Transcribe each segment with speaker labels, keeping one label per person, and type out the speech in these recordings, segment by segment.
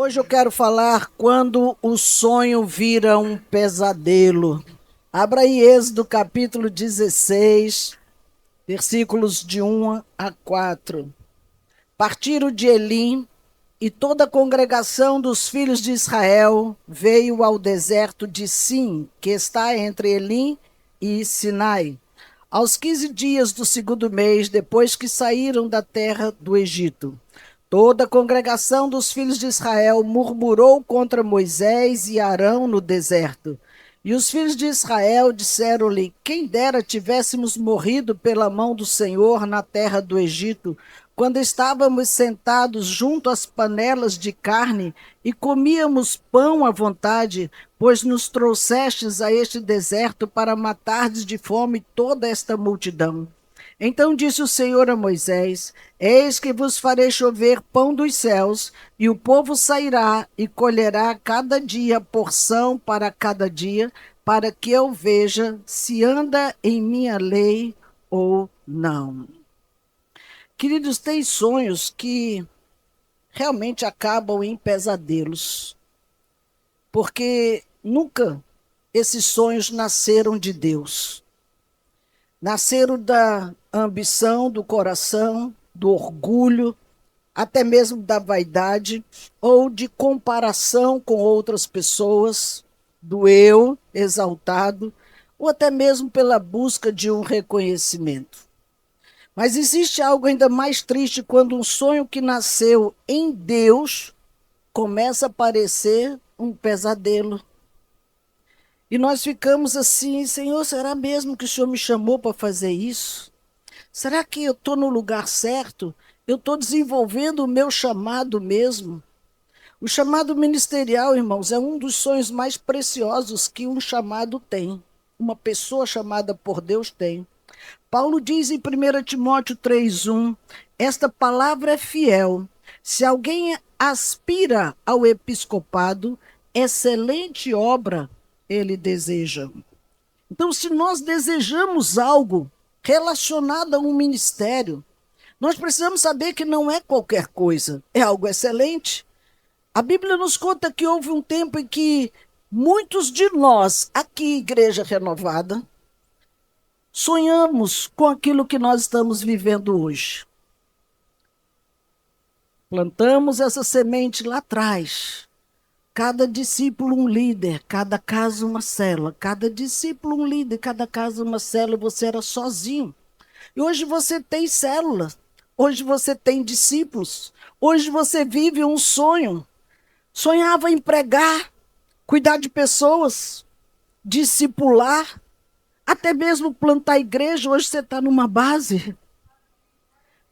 Speaker 1: Hoje eu quero falar quando o sonho vira um pesadelo. Abra aí Êxodo capítulo 16, versículos de 1 a 4. Partiram de Elim e toda a congregação dos filhos de Israel veio ao deserto de Sim, que está entre Elim e Sinai, aos 15 dias do segundo mês, depois que saíram da terra do Egito. Toda a congregação dos filhos de Israel murmurou contra Moisés e Arão no deserto. E os filhos de Israel disseram-lhe: quem dera tivéssemos morrido pela mão do Senhor na terra do Egito, quando estávamos sentados junto às panelas de carne e comíamos pão à vontade, pois nos trouxestes a este deserto para matardes de fome toda esta multidão. Então disse o Senhor a Moisés: eis que vos farei chover pão dos céus, e o povo sairá e colherá cada dia porção para cada dia, para que eu veja se anda em minha lei ou não. Queridos, tem sonhos que realmente acabam em pesadelos, porque nunca esses sonhos nasceram de Deus. Nasceram da ambição, do coração, do orgulho, até mesmo da vaidade, ou de comparação com outras pessoas, do eu exaltado, ou até mesmo pela busca de um reconhecimento. Mas existe algo ainda mais triste quando um sonho que nasceu em Deus começa a parecer um pesadelo. E nós ficamos assim: Senhor, será mesmo que o Senhor me chamou para fazer isso? Será que eu estou no lugar certo? Eu estou desenvolvendo o meu chamado mesmo? O chamado ministerial, irmãos, é um dos sonhos mais preciosos que um chamado tem. Uma pessoa chamada por Deus tem. Paulo diz em 1 Timóteo 3,1, esta palavra é fiel. Se alguém aspira ao episcopado, excelente obra ele deseja. Então, se nós desejamos algo relacionado a um ministério, nós precisamos saber que não é qualquer coisa, é algo excelente. A Bíblia nos conta que houve um tempo em que muitos de nós, aqui, Igreja Renovada, sonhamos com aquilo que nós estamos vivendo hoje. Plantamos essa semente lá atrás. Cada discípulo um líder, cada casa uma célula. Cada discípulo um líder, cada casa uma célula. Você era sozinho. E hoje você tem célula. Hoje você tem discípulos. Hoje você vive um sonho. Sonhava em pregar, cuidar de pessoas, discipular, até mesmo plantar igreja. Hoje você está numa base.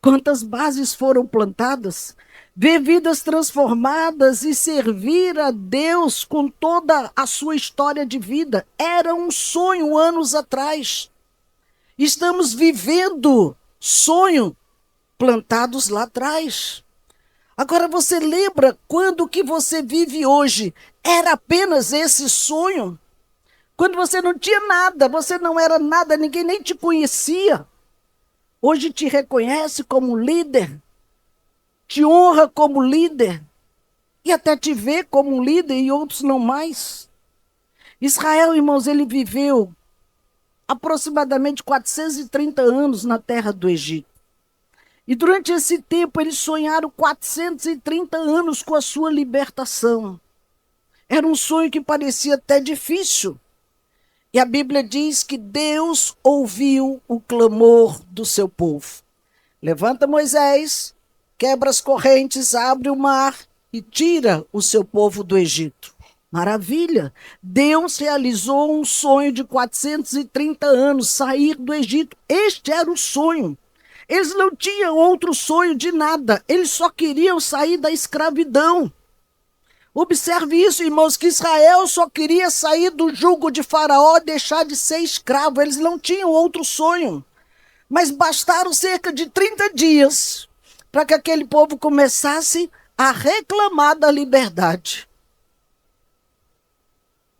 Speaker 1: Quantas bases foram plantadas? Ver vidas transformadas e servir a Deus com toda a sua história de vida. Era um sonho anos atrás. Estamos vivendo sonho plantados lá atrás. Agora você lembra quando que você vive hoje? Era apenas esse sonho? Quando você não tinha nada, você não era nada, ninguém nem te conhecia. Hoje te reconhece como líder, te honra como líder e até te vê como um líder e outros não mais. Israel, irmãos, ele viveu aproximadamente 430 anos na terra do Egito. E durante esse tempo eles sonharam 430 anos com a sua libertação. Era um sonho que parecia até difícil. E a Bíblia diz que Deus ouviu o clamor do seu povo. Levanta Moisés, quebra as correntes, abre o mar e tira o seu povo do Egito. Maravilha! Deus realizou um sonho de 430 anos, sair do Egito. Este era o sonho. Eles não tinham outro sonho de nada. Eles só queriam sair da escravidão. Observe isso, irmãos, que Israel só queria sair do jugo de Faraó, deixar de ser escravo. Eles não tinham outro sonho. Mas bastaram cerca de 30 dias para que aquele povo começasse a reclamar da liberdade.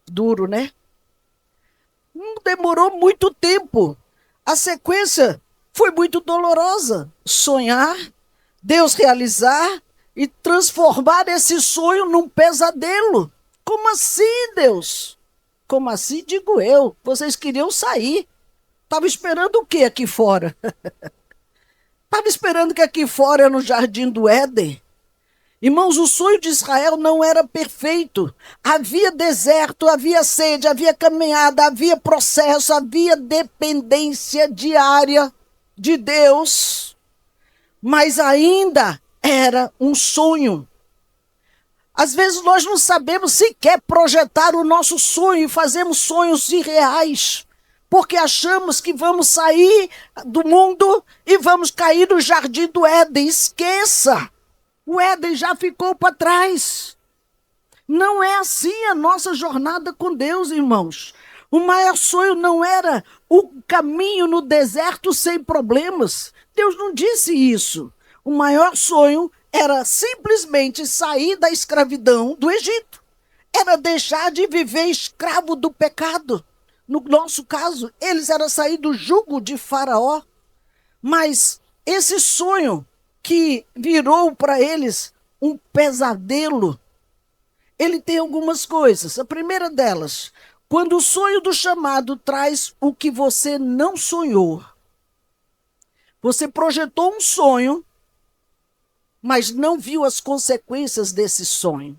Speaker 1: Duro, né? Não demorou muito tempo. A sequência foi muito dolorosa. Sonhar, Deus realizar e transformar esse sonho num pesadelo. Como assim, Deus? Como assim, digo eu? Vocês queriam sair. Estava esperando o quê aqui fora? Estava esperando que aqui fora, no Jardim do Éden. Irmãos, o sonho de Israel não era perfeito. Havia deserto, havia sede, havia caminhada, havia processo, havia dependência diária de Deus. Mas ainda era um sonho. Às vezes nós não sabemos sequer projetar o nosso sonho e fazemos sonhos irreais, porque achamos que vamos sair do mundo e vamos cair no Jardim do Éden. Esqueça! O Éden já ficou para trás. Não é assim a nossa jornada com Deus, irmãos. O maior sonho não era o caminho no deserto sem problemas. Deus não disse isso. O maior sonho era simplesmente sair da escravidão do Egito. Era deixar de viver escravo do pecado. No nosso caso, eles eram sair do jugo de Faraó. Mas esse sonho que virou para eles um pesadelo, ele tem algumas coisas. A primeira delas, quando o sonho do chamado traz o que você não sonhou. Você projetou um sonho, mas não viu as consequências desse sonho.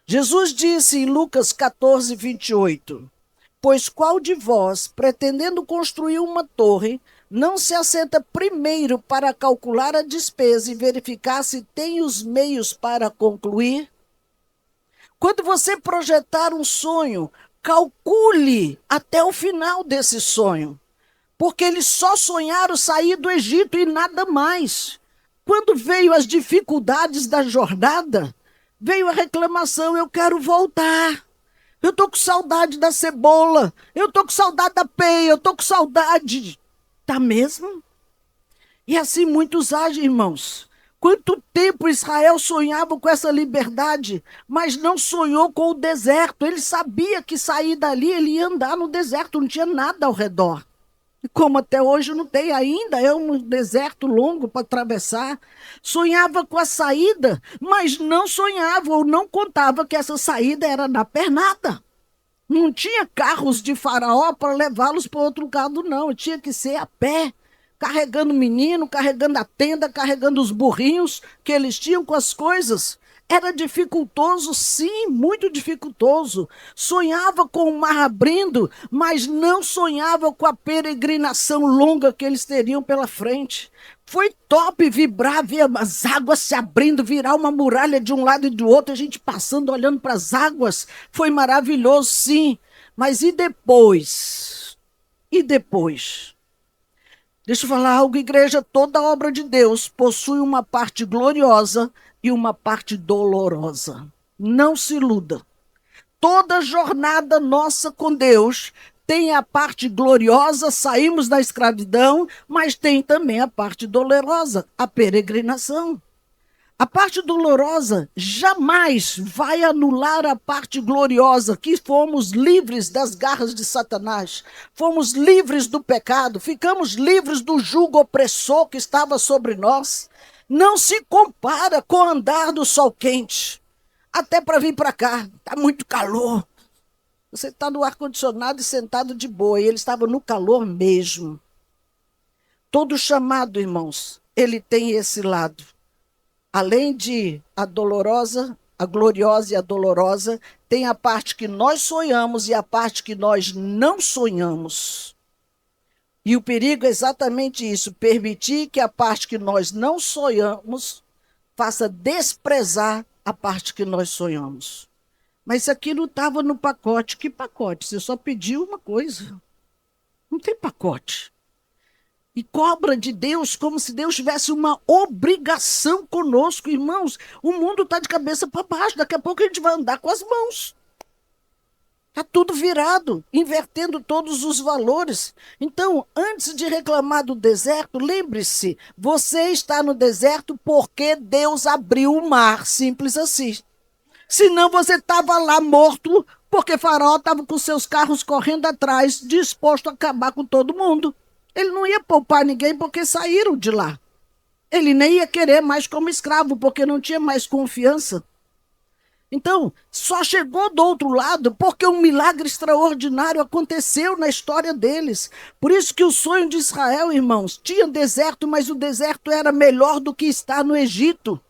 Speaker 1: Jesus disse em Lucas 14, 28, pois qual de vós, pretendendo construir uma torre, não se assenta primeiro para calcular a despesa e verificar se tem os meios para concluir? Quando você projetar um sonho, calcule até o final desse sonho, porque eles só sonharam sair do Egito e nada mais. Quando veio as dificuldades da jornada, veio a reclamação, eu quero voltar. Eu estou com saudade da cebola, eu estou com saudade da peia, eu estou com saudade. Tá mesmo? E assim muitos agem, irmãos. Quanto tempo Israel sonhava com essa liberdade, mas não sonhou com o deserto. Ele sabia que sair dali, ele ia andar no deserto, não tinha nada ao redor. E como até hoje não tem ainda, é um deserto longo para atravessar. Sonhava com a saída, mas não sonhava ou não contava que essa saída era na pernada. Não tinha carros de Faraó para levá-los para outro lado, não. Tinha que ser a pé, carregando o menino, carregando a tenda, carregando os burrinhos que eles tinham com as coisas. Era dificultoso, sim, muito dificultoso. Sonhava com o mar abrindo, mas não sonhava com a peregrinação longa que eles teriam pela frente. Foi top vibrar, ver as águas se abrindo, virar uma muralha de um lado e do outro, a gente passando, olhando para as águas. Foi maravilhoso, sim. Mas e depois? E depois? Deixa eu falar algo, igreja. Toda obra de Deus possui uma parte gloriosa e uma parte dolorosa. Não se iluda. Toda jornada nossa com Deus tem a parte gloriosa, saímos da escravidão, mas tem também a parte dolorosa, a peregrinação. A parte dolorosa jamais vai anular a parte gloriosa, que fomos livres das garras de Satanás, fomos livres do pecado, ficamos livres do jugo opressor que estava sobre nós. Não se compara com andar do sol quente. Até para vir para cá, está muito calor. Você está no ar-condicionado e sentado de boa, e ele estava no calor mesmo. Todo chamado, irmãos, ele tem esse lado. Além de a dolorosa, a gloriosa e a dolorosa, tem a parte que nós sonhamos e a parte que nós não sonhamos. E o perigo é exatamente isso, permitir que a parte que nós não sonhamos faça desprezar a parte que nós sonhamos. Mas isso aqui não estava no pacote. Que pacote? Você só pediu uma coisa. Não tem pacote. E cobra de Deus como se Deus tivesse uma obrigação conosco. Irmãos, o mundo está de cabeça para baixo. Daqui a pouco a gente vai andar com as mãos. Está tudo virado, invertendo todos os valores. Então, antes de reclamar do deserto, lembre-se, você está no deserto porque Deus abriu o mar, simples assim. Senão você estava lá morto, porque Faraó estava com seus carros correndo atrás, disposto a acabar com todo mundo. Ele não ia poupar ninguém porque saíram de lá. Ele nem ia querer mais como escravo, porque não tinha mais confiança. Então, só chegou do outro lado porque um milagre extraordinário aconteceu na história deles. Por isso que o sonho de Israel, irmãos, tinha deserto, mas o deserto era melhor do que estar no Egito.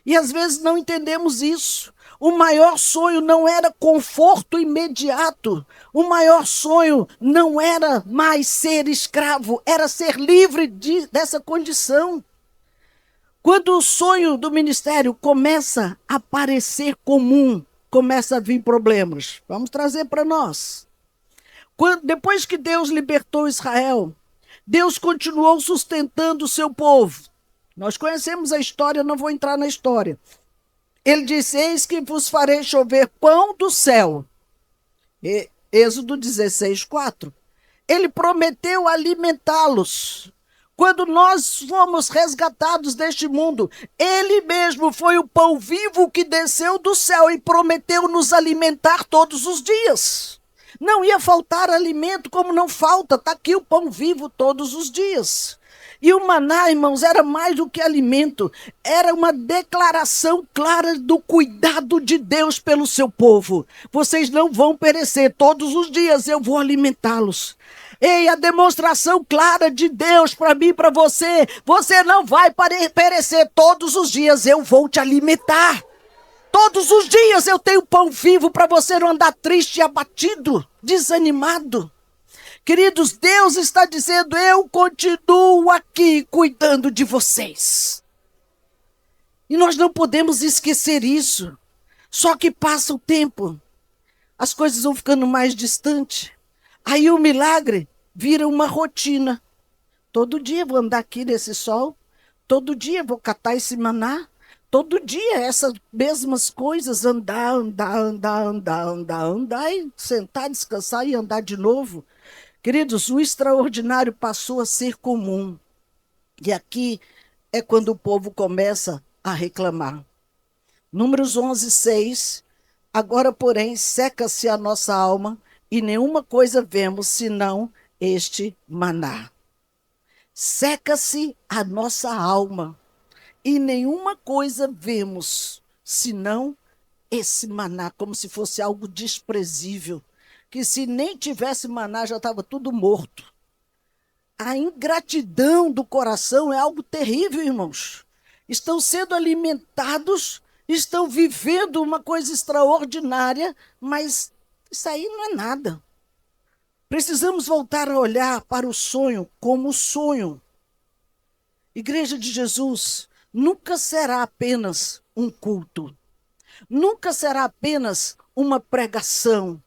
Speaker 1: E às vezes não entendemos isso. O maior sonho não era conforto imediato. O maior sonho não era mais ser escravo, era ser livre dessa condição. Quando o sonho do ministério começa a parecer comum, começa a vir problemas. Vamos trazer para nós. Depois que Deus libertou Israel, Deus continuou sustentando o seu povo. Nós conhecemos a história, não vou entrar na história. Ele disse: eis que vos farei chover pão do céu. Êxodo 16:4. Ele prometeu alimentá-los. Quando nós fomos resgatados deste mundo, ele mesmo foi o pão vivo que desceu do céu e prometeu nos alimentar todos os dias. Não ia faltar alimento, como não falta, está aqui o pão vivo todos os dias. E o maná, irmãos, era mais do que alimento, era uma declaração clara do cuidado de Deus pelo seu povo. Vocês não vão perecer, todos os dias eu vou alimentá-los. Ei, a demonstração clara de Deus para mim e para você, você não vai perecer, todos os dias eu vou te alimentar. Todos os dias eu tenho pão vivo para você não andar triste, abatido, desanimado. Queridos, Deus está dizendo: eu continuo aqui cuidando de vocês. E nós não podemos esquecer isso. Só que passa o tempo, as coisas vão ficando mais distantes. Aí o milagre vira uma rotina. Todo dia vou andar aqui nesse sol, todo dia vou catar esse maná, todo dia essas mesmas coisas, andar, e sentar, descansar e andar de novo. Queridos, o extraordinário passou a ser comum. E aqui é quando o povo começa a reclamar. Números 11:6. Agora, porém, seca-se a nossa alma, e nenhuma coisa vemos senão este maná. Seca-se a nossa alma, e nenhuma coisa vemos senão esse maná, como se fosse algo desprezível, que se nem tivesse maná já estava tudo morto. A ingratidão do coração é algo terrível, irmãos. Estão sendo alimentados, estão vivendo uma coisa extraordinária, mas isso aí não é nada. Precisamos voltar a olhar para o sonho como sonho. Igreja de Jesus nunca será apenas um culto. Nunca será apenas uma pregação.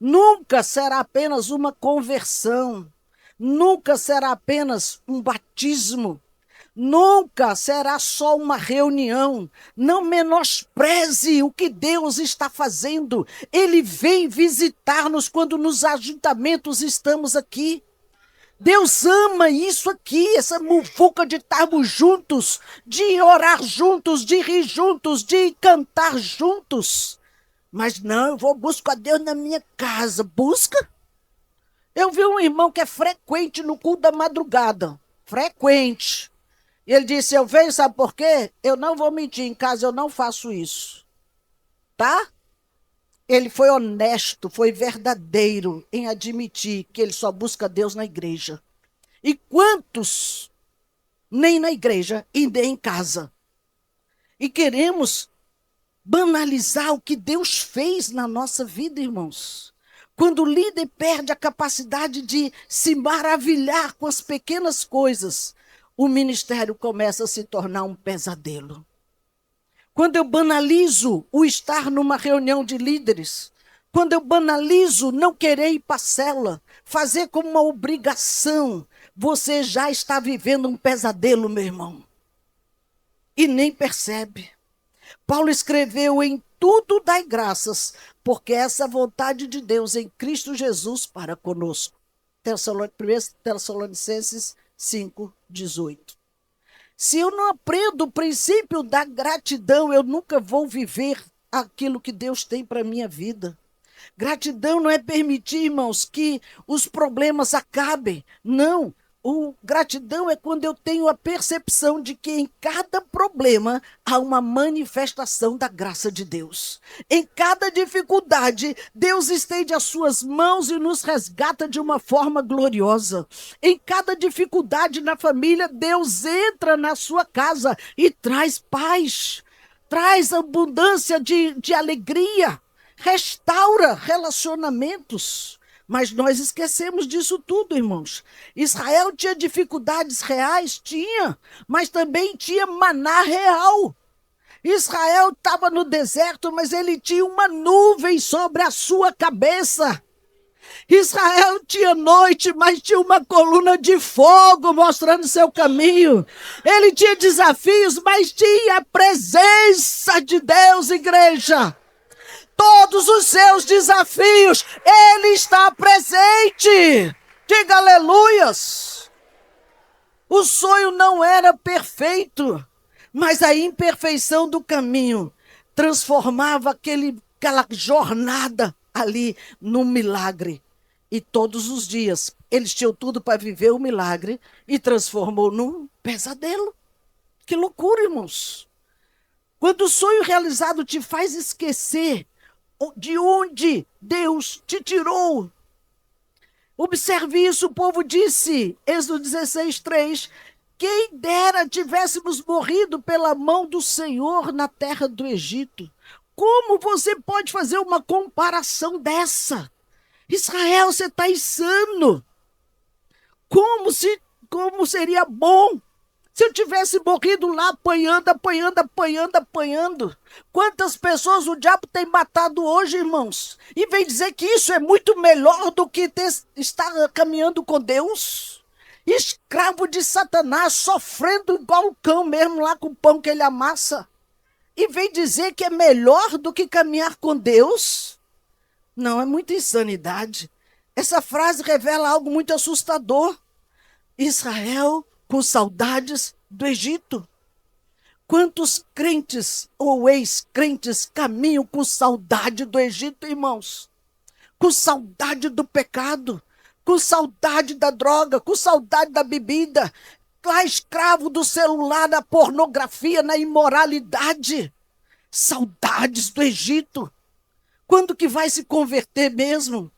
Speaker 1: Nunca será apenas uma conversão. Nunca será apenas um batismo. Nunca será só uma reunião. Não menospreze o que Deus está fazendo. Ele vem visitar-nos quando nos ajuntamentos estamos aqui. Deus ama isso aqui, essa muvuca de estarmos juntos, de orar juntos, de rir juntos, de cantar juntos. Mas não, eu vou buscar Deus na minha casa. Busca? Eu vi um irmão que é frequente no culto da madrugada. Frequente. E ele disse: eu venho, sabe por quê? Eu não vou mentir, em casa eu não faço isso. Tá? Ele foi honesto, foi verdadeiro em admitir que ele só busca Deus na igreja. E quantos nem na igreja e nem em casa? E queremos banalizar o que Deus fez na nossa vida, irmãos. Quando o líder perde a capacidade de se maravilhar com as pequenas coisas, o ministério começa a se tornar um pesadelo. Quando eu banalizo o estar numa reunião de líderes, quando eu banalizo não querer ir para a célula, fazer como uma obrigação, você já está vivendo um pesadelo, meu irmão. E nem percebe. Paulo escreveu: em tudo dai graças, porque essa é a vontade de Deus em Cristo Jesus para conosco. 1 Tessalonicenses 5:18. Se eu não aprendo o princípio da gratidão, eu nunca vou viver aquilo que Deus tem para a minha vida. Gratidão não é permitir, irmãos, que os problemas acabem. Não. Gratidão é quando eu tenho a percepção de que em cada problema há uma manifestação da graça de Deus. Em cada dificuldade, Deus estende as suas mãos e nos resgata de uma forma gloriosa. Em cada dificuldade na família, Deus entra na sua casa e traz paz, traz abundância de alegria, restaura relacionamentos. Mas nós esquecemos disso tudo, irmãos. Israel tinha dificuldades reais? Tinha, mas também tinha maná real. Israel estava no deserto, mas ele tinha uma nuvem sobre a sua cabeça. Israel tinha noite, mas tinha uma coluna de fogo mostrando seu caminho. Ele tinha desafios, mas tinha a presença de Deus, igreja. Todos os seus desafios, Ele está presente. Diga aleluias. O sonho não era perfeito, mas a imperfeição do caminho transformava aquela jornada ali num milagre. E todos os dias, eles tinham tudo para viver o milagre e transformou num pesadelo. Que loucura, irmãos. Quando o sonho realizado te faz esquecer de onde Deus te tirou. Observe isso, o povo disse, Êxodo 16:3, quem dera tivéssemos morrido pela mão do Senhor na terra do Egito. Como você pode fazer uma comparação dessa? Israel, você está insano. Como seria bom se eu tivesse morrido lá apanhando. Quantas pessoas o diabo tem matado hoje, irmãos? E vem dizer que isso é muito melhor do que estar caminhando com Deus? Escravo de Satanás, sofrendo igual o cão mesmo lá com o pão que ele amassa. E vem dizer que é melhor do que caminhar com Deus? Não, é muita insanidade. Essa frase revela algo muito assustador. Israel com saudades do Egito. Quantos crentes ou ex-crentes caminham com saudade do Egito, irmãos? Com saudade do pecado, com saudade da droga, com saudade da bebida, lá escravo do celular, da pornografia, na imoralidade. Saudades do Egito. Quando que vai se converter mesmo?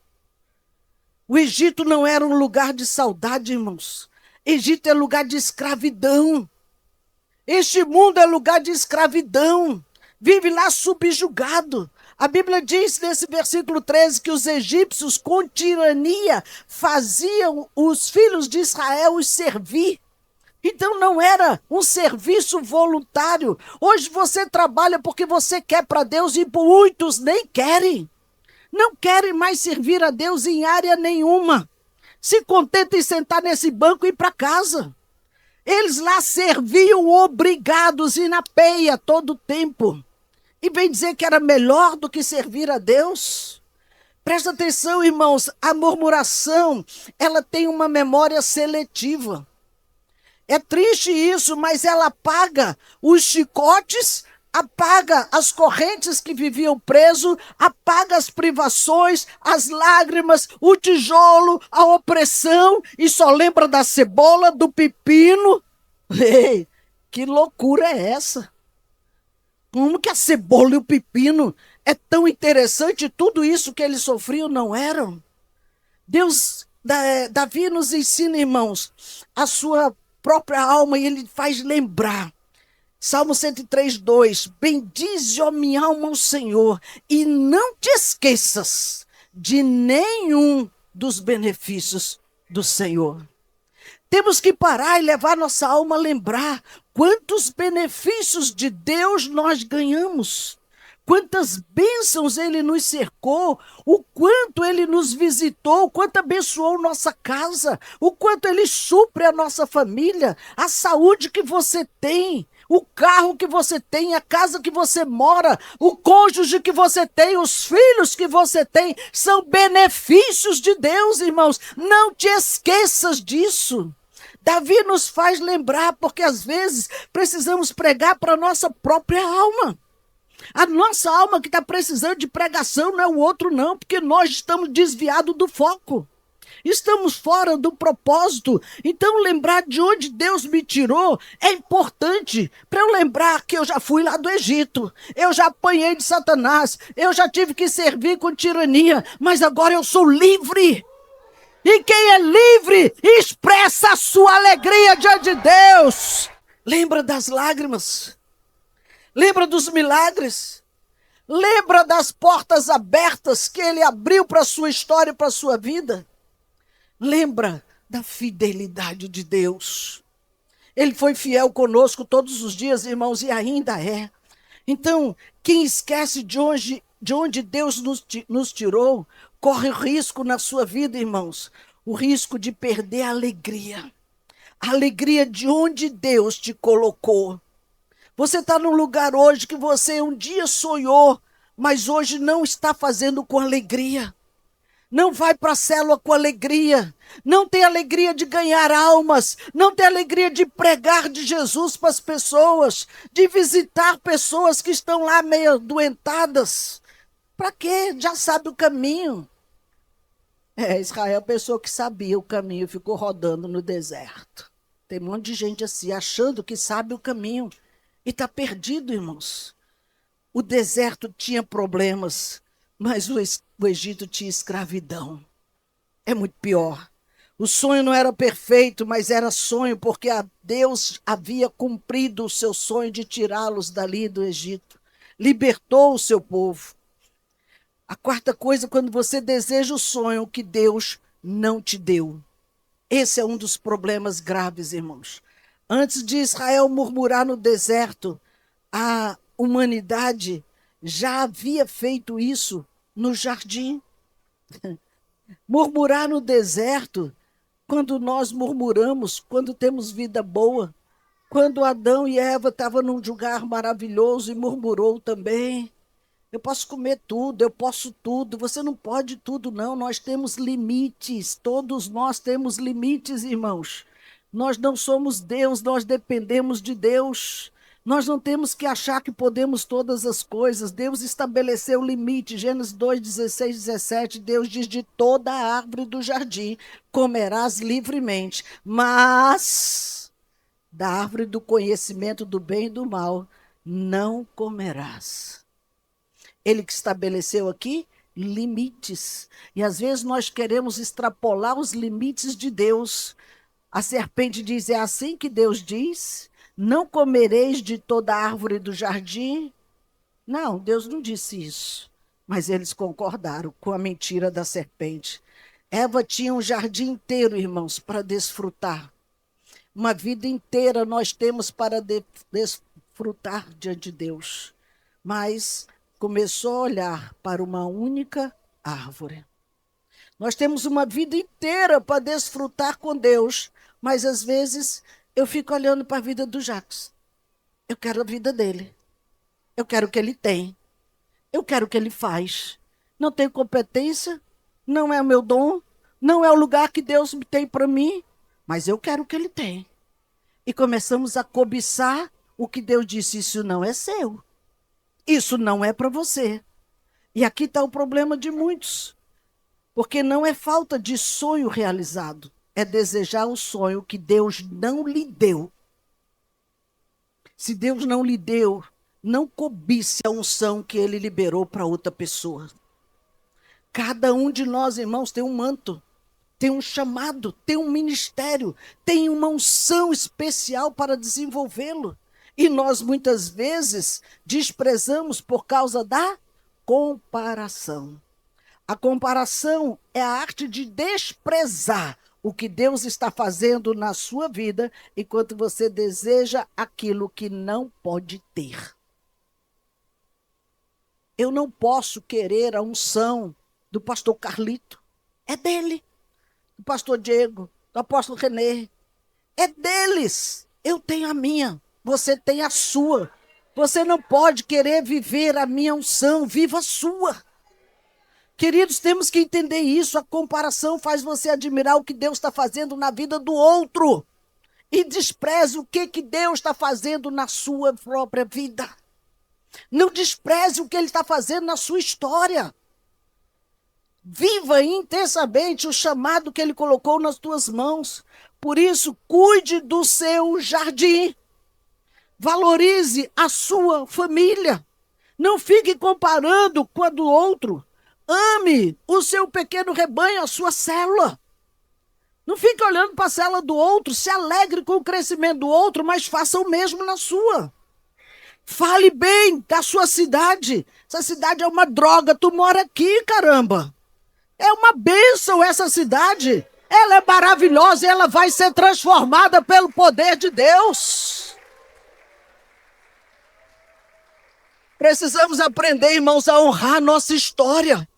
Speaker 1: O Egito não era um lugar de saudade, irmãos. Egito é lugar de escravidão. Este mundo é lugar de escravidão. Vive lá subjugado. A Bíblia diz nesse versículo 13 que os egípcios com tirania faziam os filhos de Israel os servir. Então não era um serviço voluntário. Hoje você trabalha porque você quer para Deus e muitos nem querem. Não querem mais servir a Deus em área nenhuma. Se contentam em sentar nesse banco e ir para casa. Eles lá serviam obrigados e na peia todo o tempo. E vem dizer que era melhor do que servir a Deus? Presta atenção, irmãos, a murmuração, ela tem uma memória seletiva. É triste isso, mas ela apaga os chicotes, apaga as correntes que viviam preso, apaga as privações, as lágrimas, o tijolo, a opressão, e só lembra da cebola, do pepino. Ei, que loucura é essa? Como que a cebola e o pepino é tão interessante? Tudo isso que eles sofriam não eram? Davi nos ensina, irmãos, a sua própria alma, e ele faz lembrar. Salmo 103:2, bendize, ó minha alma, ao Senhor, e não te esqueças de nenhum dos benefícios do Senhor. Temos que parar e levar nossa alma a lembrar quantos benefícios de Deus nós ganhamos. Quantas bênçãos Ele nos cercou, o quanto Ele nos visitou, o quanto abençoou nossa casa, o quanto Ele supre a nossa família, a saúde que você tem, o carro que você tem, a casa que você mora, o cônjuge que você tem, os filhos que você tem, são benefícios de Deus, irmãos. Não te esqueças disso. Davi nos faz lembrar, porque às vezes precisamos pregar para a nossa própria alma. A nossa alma que está precisando de pregação não é o outro não, porque nós estamos desviados do foco. estamos fora do propósito. Então, lembrar de onde Deus me tirou é importante para eu lembrar que eu já fui lá do Egito, eu já apanhei de Satanás, eu já tive que servir com tirania, mas agora eu sou livre. E quem é livre expressa a sua alegria diante de Deus. Lembra das lágrimas, lembra dos milagres, lembra das portas abertas que ele abriu para a sua história e para a sua vida. Lembra da fidelidade de Deus. Ele foi fiel conosco todos os dias, irmãos, e ainda é. Então, quem esquece de onde Deus nos tirou, corre risco na sua vida, irmãos. O risco de perder a alegria. A alegria de onde Deus te colocou. Você está num lugar hoje que você um dia sonhou, mas hoje não está fazendo com alegria. Não vai para a célula com alegria, não tem alegria de ganhar almas, não tem alegria de pregar de Jesus para as pessoas, de visitar pessoas que estão lá meio adoentadas. Para quê? Já sabe o caminho. Israel pensou que sabia o caminho e ficou rodando no deserto. Tem um monte de gente assim, achando que sabe o caminho e está perdido, irmãos. O deserto tinha problemas, mas o Egito tinha escravidão. É muito pior. O sonho não era perfeito, mas era sonho, porque Deus havia cumprido o seu sonho de tirá-los dali do Egito. Libertou o seu povo. A quarta coisa, quando você deseja o sonho que Deus não te deu. Esse é um dos problemas graves, irmãos. Antes de Israel murmurar no deserto, a humanidade já havia feito isso no jardim. Murmurar no deserto, quando nós murmuramos, quando temos vida boa, quando Adão e Eva estavam num lugar maravilhoso e murmurou também. Eu posso comer tudo, eu posso tudo. Você não pode tudo, não. Nós temos limites. Todos nós temos limites, irmãos. Nós não somos Deus, nós dependemos de Deus. Nós não temos que achar que podemos todas as coisas. Deus estabeleceu o limite. Gênesis 2, 16, 17. Deus diz: de toda a árvore do jardim comerás livremente, mas da árvore do conhecimento do bem e do mal não comerás. Ele que estabeleceu aqui limites. E às vezes nós queremos extrapolar os limites de Deus. A serpente diz: é assim que Deus diz? Não comereis de toda árvore do jardim? Não, Deus não disse isso. Mas eles concordaram com a mentira da serpente. Eva tinha um jardim inteiro, irmãos, para desfrutar. Uma vida inteira nós temos para desfrutar diante de Deus. Mas começou a olhar para uma única árvore. Nós temos uma vida inteira para desfrutar com Deus, mas às vezes eu fico olhando para a vida do Jacques. Eu quero a vida dele. Eu quero o que ele tem. Eu quero o que ele faz. Não tenho competência, não é o meu dom, não é o lugar que Deus tem para mim, mas eu quero o que ele tem. E começamos a cobiçar o que Deus disse: isso não é seu. Isso não é para você. E aqui está o problema de muitos. Porque não é falta de sonho realizado. É desejar o sonho que Deus não lhe deu. Se Deus não lhe deu, não cobice a unção que ele liberou para outra pessoa. Cada um de nós, irmãos, tem um manto, tem um chamado, tem um ministério, tem uma unção especial para desenvolvê-lo. E nós, muitas vezes, desprezamos por causa da comparação. A comparação é a arte de desprezar o que Deus está fazendo na sua vida, enquanto você deseja aquilo que não pode ter. Eu não posso querer a unção do pastor Carlito. É dele. Do pastor Diego, do apóstolo Renê. É deles. Eu tenho a minha. Você tem a sua. Você não pode querer viver a minha unção, viva a sua. Queridos, temos que entender isso. A comparação faz você admirar o que Deus está fazendo na vida do outro. E despreze o que Deus está fazendo na sua própria vida. Não despreze o que Ele está fazendo na sua história. Viva intensamente o chamado que ele colocou nas tuas mãos. Por isso, cuide do seu jardim. Valorize a sua família. Não fique comparando com a do outro. Ame o seu pequeno rebanho, a sua célula. Não fique olhando para a célula do outro. Se alegre com o crescimento do outro, mas faça o mesmo na sua. Fale bem da sua cidade. Essa cidade é uma droga. Tu mora aqui, caramba. É uma bênção essa cidade. Ela é maravilhosa e ela vai ser transformada pelo poder de Deus. Precisamos aprender, irmãos, a honrar a nossa história.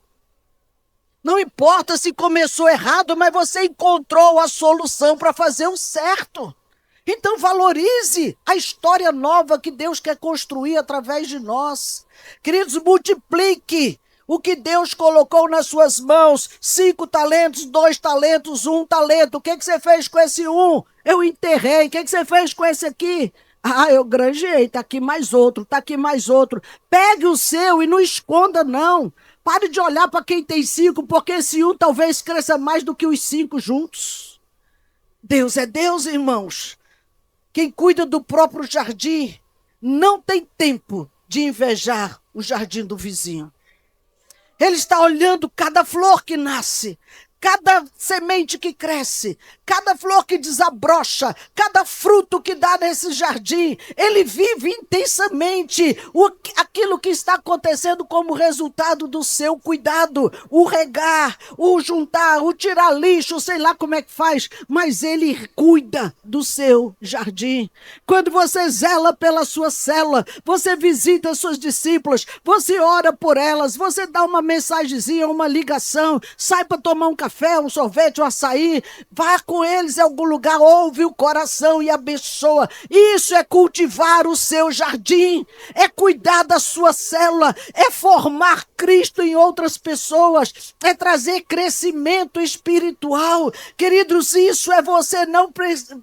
Speaker 1: Não importa se começou errado, mas você encontrou a solução para fazer o certo. Então valorize a história nova que Deus quer construir através de nós. Queridos, multiplique o que Deus colocou nas suas mãos. 5 talentos, 2 talentos, 1 talento. O que você fez com esse 1? Eu enterrei. O que você fez com esse aqui? Ah, eu granjeei. Está aqui mais outro, está aqui mais outro. Pegue o seu e não esconda, não. Pare de olhar para quem tem 5, porque esse 1 talvez cresça mais do que os 5 juntos. Deus é Deus, irmãos. Quem cuida do próprio jardim não tem tempo de invejar o jardim do vizinho. Ele está olhando cada flor que nasce, cada semente que cresce, cada flor que desabrocha, cada fruto que dá nesse jardim. Ele vive intensamente aquilo que está acontecendo como resultado do seu cuidado. O regar, o juntar, o tirar lixo, sei lá como é que faz, mas ele cuida do seu jardim. Quando você zela pela sua célula, você visita as suas discípulas, você ora por elas, você dá uma mensagenzinha, uma ligação, sai para tomar um café, um sorvete, um açaí, vá com eles em algum lugar, ouve o coração e abençoa. Isso é cultivar o seu jardim, é cuidar da sua célula, é formar Cristo em outras pessoas, é trazer crescimento espiritual. Queridos, isso é você não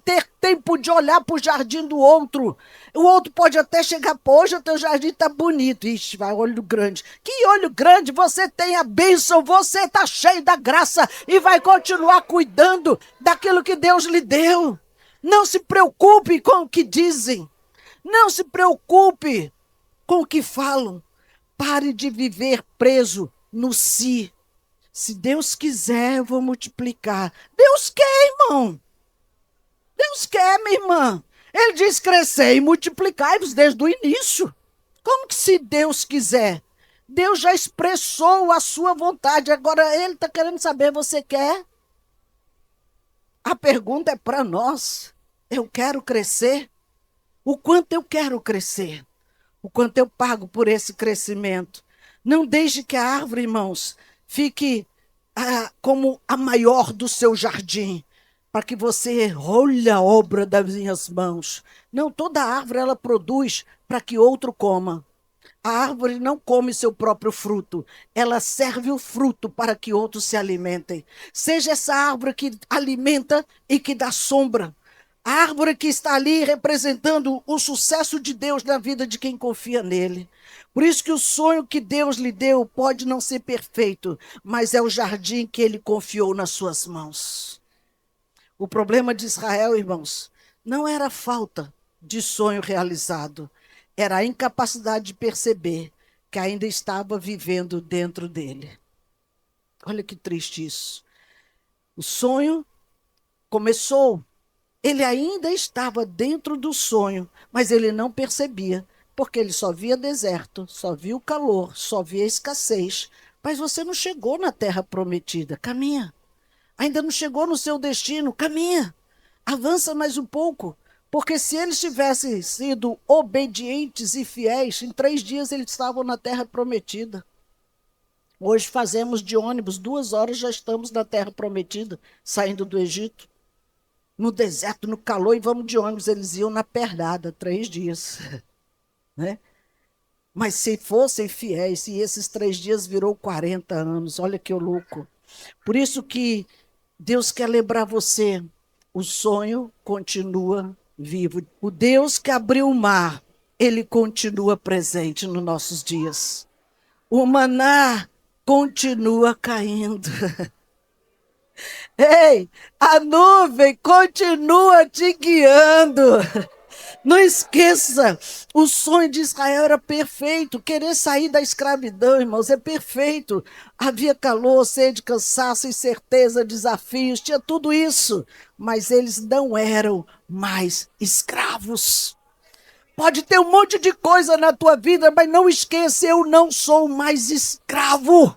Speaker 1: ter tempo de olhar para o jardim do outro. O outro pode até chegar, poxa, teu jardim está bonito. Ixi, vai, olho grande. Que olho grande? Você tem a bênção, você está cheio da graça e vai continuar cuidando daquilo que Deus lhe deu. Não se preocupe com o que dizem. Não se preocupe com o que falam. Pare de viver preso no si. Se Deus quiser, eu vou multiplicar. Deus quer, irmão. Deus quer, minha irmã. Ele diz crescer e multiplicar-vos desde o início. Como que se Deus quiser? Deus já expressou a sua vontade. Agora ele está querendo saber, você quer? A pergunta é para nós. Eu quero crescer? O quanto eu quero crescer? O quanto eu pago por esse crescimento? Não deixe que a árvore, irmãos, fique como a maior do seu jardim, para que você olhe a obra das minhas mãos. Não, toda árvore ela produz para que outro coma. A árvore não come seu próprio fruto, ela serve o fruto para que outros se alimentem. Seja essa árvore que alimenta e que dá sombra. A árvore que está ali representando o sucesso de Deus na vida de quem confia nele. Por isso que o sonho que Deus lhe deu pode não ser perfeito, mas é o jardim que ele confiou nas suas mãos. O problema de Israel, irmãos, não era a falta de sonho realizado, era a incapacidade de perceber que ainda estava vivendo dentro dele. Olha que triste isso. O sonho começou, ele ainda estava dentro do sonho, mas ele não percebia, porque ele só via deserto, só via o calor, só via escassez. Mas você não chegou na terra prometida, caminha. Ainda não chegou no seu destino, caminha. Avança mais um pouco. Porque se eles tivessem sido obedientes e fiéis, em 3 dias eles estavam na terra prometida. Hoje fazemos de ônibus, 2 horas já estamos na terra prometida, saindo do Egito. No deserto, no calor, e vamos de ônibus. Eles iam na pernada, 3 dias. Né? Mas se fossem fiéis, e esses 3 dias virou 40 anos, olha que louco. Por isso que Deus quer lembrar você, o sonho continua vivo. O Deus que abriu o mar, ele continua presente nos nossos dias. O maná continua caindo. Ei, a nuvem continua te guiando. Não esqueça, o sonho de Israel era perfeito. Querer sair da escravidão, irmãos, é perfeito. Havia calor, sede, cansaço, incerteza, desafios, tinha tudo isso. Mas eles não eram mais escravos. Pode ter um monte de coisa na tua vida, mas não esqueça, eu não sou mais escravo.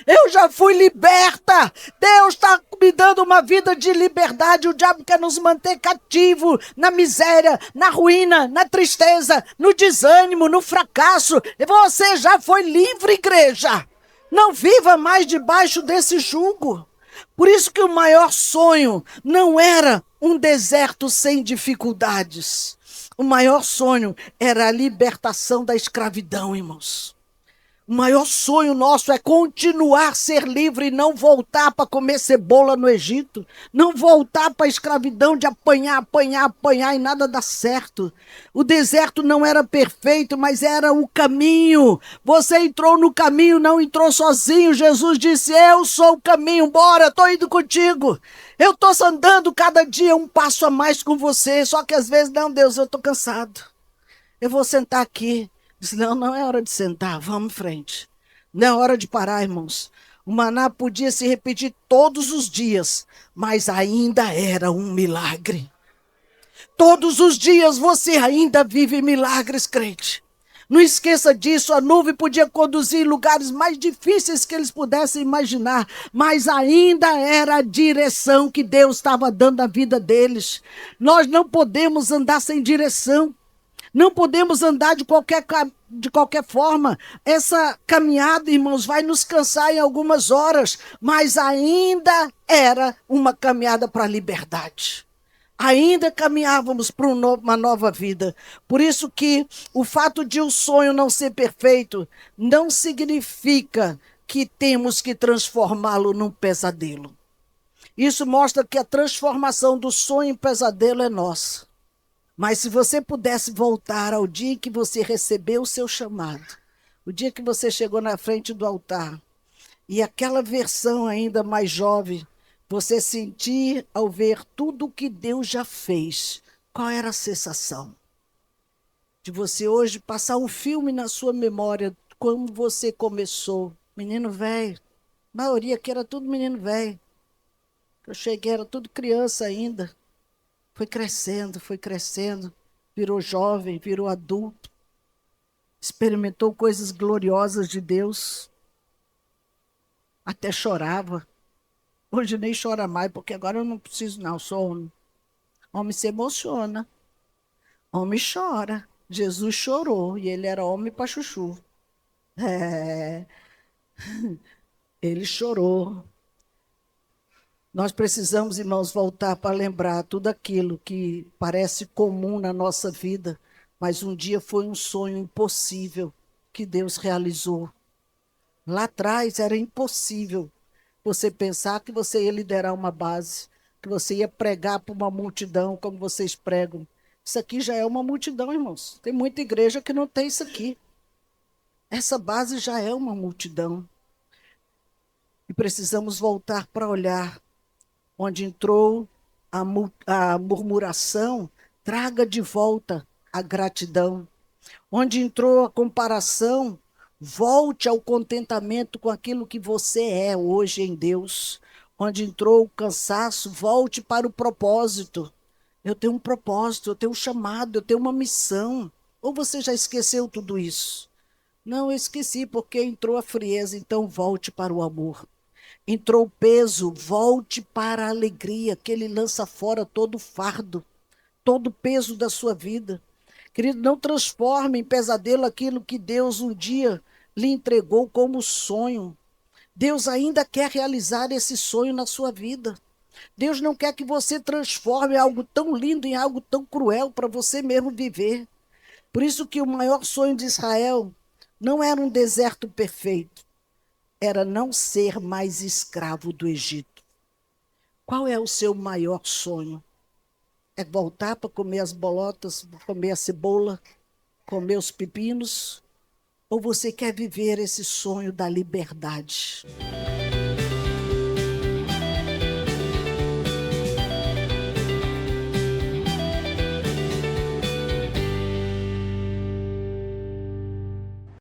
Speaker 1: Eu já fui liberta. Deus está me dando uma vida de liberdade. O diabo quer nos manter cativo na miséria, na ruína, na tristeza, no desânimo, no fracasso. E você já foi livre, igreja. Não viva mais debaixo desse jugo. Por isso que o maior sonho não era um deserto sem dificuldades. O maior sonho era a libertação da escravidão, irmãos. O maior sonho nosso é continuar a ser livre e não voltar para comer cebola no Egito. Não voltar para a escravidão de apanhar e nada dá certo. O deserto não era perfeito, mas era o caminho. Você entrou no caminho, não entrou sozinho. Jesus disse, eu sou o caminho, bora, estou indo contigo. Eu estou andando cada dia um passo a mais com você. Só que às vezes, não, Deus, eu estou cansado. Eu vou sentar aqui. Disse, não é hora de sentar, vamos em frente. Não é hora de parar, irmãos. O maná podia se repetir todos os dias, mas ainda era um milagre. Todos os dias você ainda vive milagres, crente. Não esqueça disso, a nuvem podia conduzir em lugares mais difíceis que eles pudessem imaginar, mas ainda era a direção que Deus estava dando à vida deles. Nós não podemos andar sem direção. Não podemos andar de qualquer forma. Essa caminhada, irmãos, vai nos cansar em algumas horas, mas ainda era uma caminhada para a liberdade. Ainda caminhávamos para uma nova vida. Por isso que o fato de um sonho não ser perfeito não significa que temos que transformá-lo num pesadelo. Isso mostra que a transformação do sonho em pesadelo é nossa. Mas se você pudesse voltar ao dia em que você recebeu o seu chamado, o dia que você chegou na frente do altar, e aquela versão ainda mais jovem, você sentir ao ver tudo o que Deus já fez, qual era a sensação? De você hoje passar um filme na sua memória, como você começou, menino velho, a maioria aqui era tudo menino velho. Eu cheguei, era tudo criança ainda. Foi crescendo, virou jovem, virou adulto, experimentou coisas gloriosas de Deus, até chorava. Hoje nem chora mais, porque agora eu não preciso não, sou homem. Homem se emociona, homem chora. Jesus chorou e ele era homem para chuchu. É, ele chorou. Nós precisamos, irmãos, voltar para lembrar tudo aquilo que parece comum na nossa vida, mas um dia foi um sonho impossível que Deus realizou. Lá atrás era impossível você pensar que você ia liderar uma base, que você ia pregar para uma multidão como vocês pregam. Isso aqui já é uma multidão, irmãos. Tem muita igreja que não tem isso aqui. Essa base já é uma multidão. E precisamos voltar para olhar. Onde entrou a murmuração, traga de volta a gratidão. Onde entrou a comparação, volte ao contentamento com aquilo que você é hoje em Deus. Onde entrou o cansaço, volte para o propósito. Eu tenho um propósito, eu tenho um chamado, eu tenho uma missão. Ou você já esqueceu tudo isso? Não, eu esqueci porque entrou a frieza, então volte para o amor. Entrou o peso, volte para a alegria, que ele lança fora todo o fardo, todo o peso da sua vida. Querido, não transforme em pesadelo aquilo que Deus um dia lhe entregou como sonho. Deus ainda quer realizar esse sonho na sua vida. Deus não quer que você transforme algo tão lindo em algo tão cruel para você mesmo viver. Por isso que o maior sonho de Israel não era um deserto perfeito. Era não ser mais escravo do Egito. Qual é o seu maior sonho? É voltar para comer as bolotas, comer a cebola, comer os pepinos? Ou você quer viver esse sonho da liberdade?